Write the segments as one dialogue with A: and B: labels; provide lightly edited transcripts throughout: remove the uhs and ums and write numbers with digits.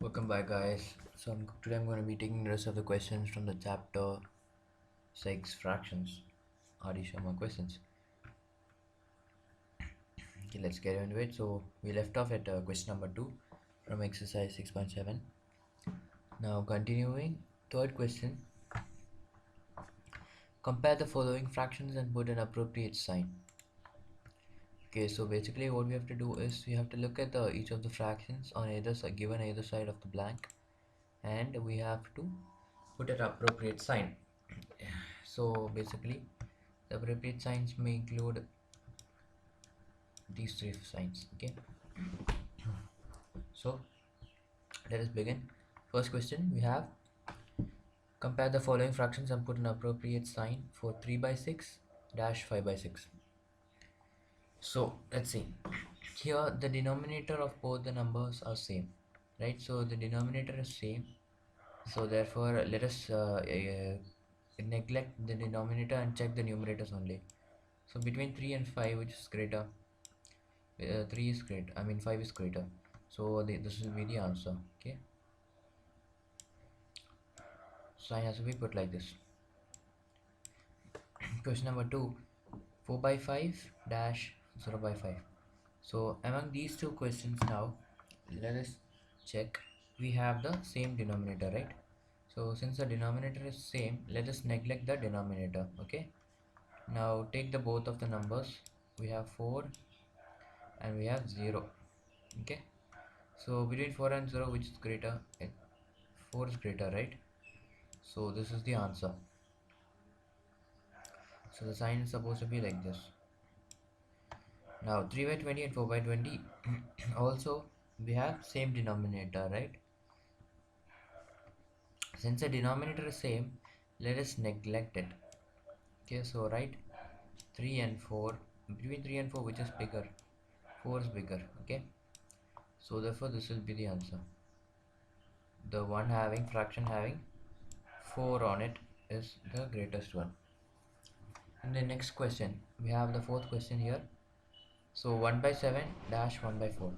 A: Welcome back, guys. Today I'm going to be taking the rest of the questions from the chapter 6 fractions. Sharma questions. Okay, let's get into it. So we left off at question number 2 from exercise 6.7. Now continuing, third question. Compare the following fractions and put an appropriate sign. Okay, so basically what we have to do is we have to look at each of the fractions on either side, given either side of the blank, and we have to put an appropriate sign. So basically the appropriate signs may include these three signs. Okay, so let us begin. First question we have: compare the following fractions and put an appropriate sign for 3 by 6 dash 5 by 6. So let's see, here the denominator of both the numbers are same, right? So the denominator is same, so therefore let us neglect the denominator and check the numerators only. So between 3 and 5, which is greater? 3 is great, I mean 5 is greater, so this will be the answer. Okay, sign has to be put like this. Question number 2: 4 by 5 dash 0 by 5. So among these two questions, now let us check. We have the same denominator, right? So since the denominator is same, let us neglect the denominator. Okay, now take the both of the numbers. We have 4 and we have 0. Okay, so between 4 and 0, which is greater? 4 is greater, right? So this is the answer. So the sign is supposed to be like this. Now 3 by 20 and 4 by 20 also we have same denominator, right? Since the denominator is same, let us neglect it. Okay, so write 3 and 4. Between 3 and 4, which is bigger? 4 is bigger. Okay, so therefore this will be the answer. The one having fraction having 4 on it is the greatest one. In the next question, we have the fourth question here. So 1 by 7 dash 1 by 4.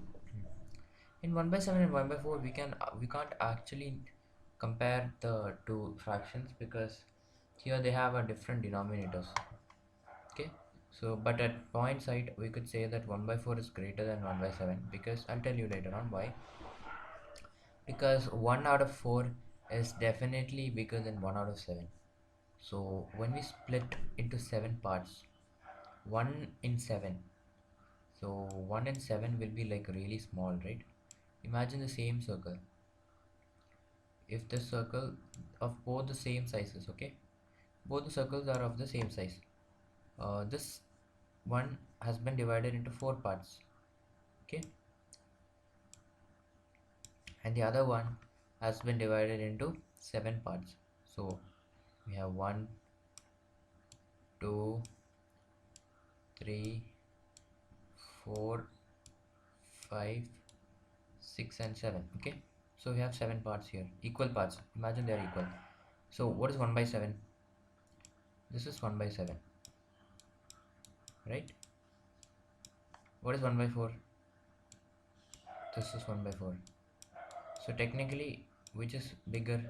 A: In 1 by 7 and 1 by 4, we can't actually compare the two fractions because here they have a different denominators. Okay, so but at point side we could say that 1 by 4 is greater than 1 by 7, because I'll tell you later on why. Because 1 out of 4 is definitely bigger than 1 out of 7. So when we split into 7 parts, 1 in 7, so 1 in 7 will be like really small, right? Imagine the same circle. If the circle of both the same sizes, okay, both the circles are of the same size, this one has been divided into 4 parts. Okay, and the other one has been divided into 7 parts. So we have 1, 2, 3, 4, 5, 6 and 7. Okay, so we have 7 parts here, equal parts. Imagine they are equal. So what is 1 by 7? This is 1 by 7, right? What is 1 by 4? This is 1 by 4. So technically, which is bigger?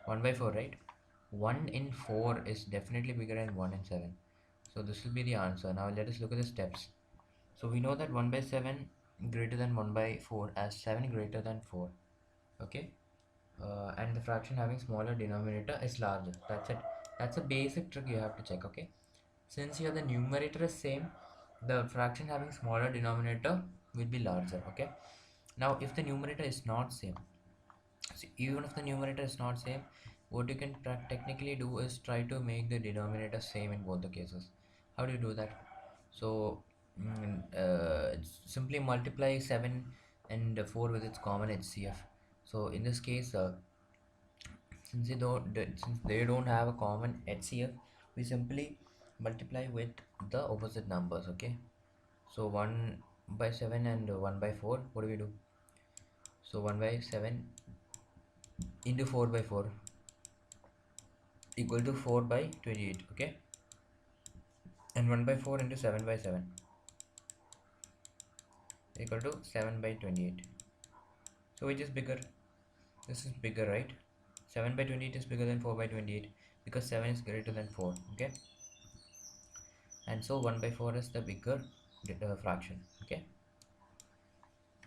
A: 1 by 4, right? 1 in 4 is definitely bigger than 1 in 7. So this will be the answer. Now let us look at the steps. So we know that 1 by 7 greater than 1 by 4 as 7 greater than 4. Okay, and the fraction having smaller denominator is larger. That's it. That's a basic trick you have to check. Okay, since here the numerator is same, the fraction having smaller denominator will be larger. Okay, now if the numerator is not same, so even if the numerator is not same, what you can technically do is try to make the denominator same in both the cases. How do you do that? So simply multiply 7 and 4 with its common HCF. So in this case, since they don't have a common HCF, we simply multiply with the opposite numbers. Okay, so 1 by 7 and 1 by 4, what do we do? So 1 by 7 into 4 by 4 equal to 4 by 28. Okay, and 1 by 4 into 7 by 7 equal to 7 by 28. So which is bigger? This is bigger, right? 7 by 28 is bigger than 4 by 28 because 7 is greater than 4. Okay, and so 1 by 4 is the bigger fraction. Okay,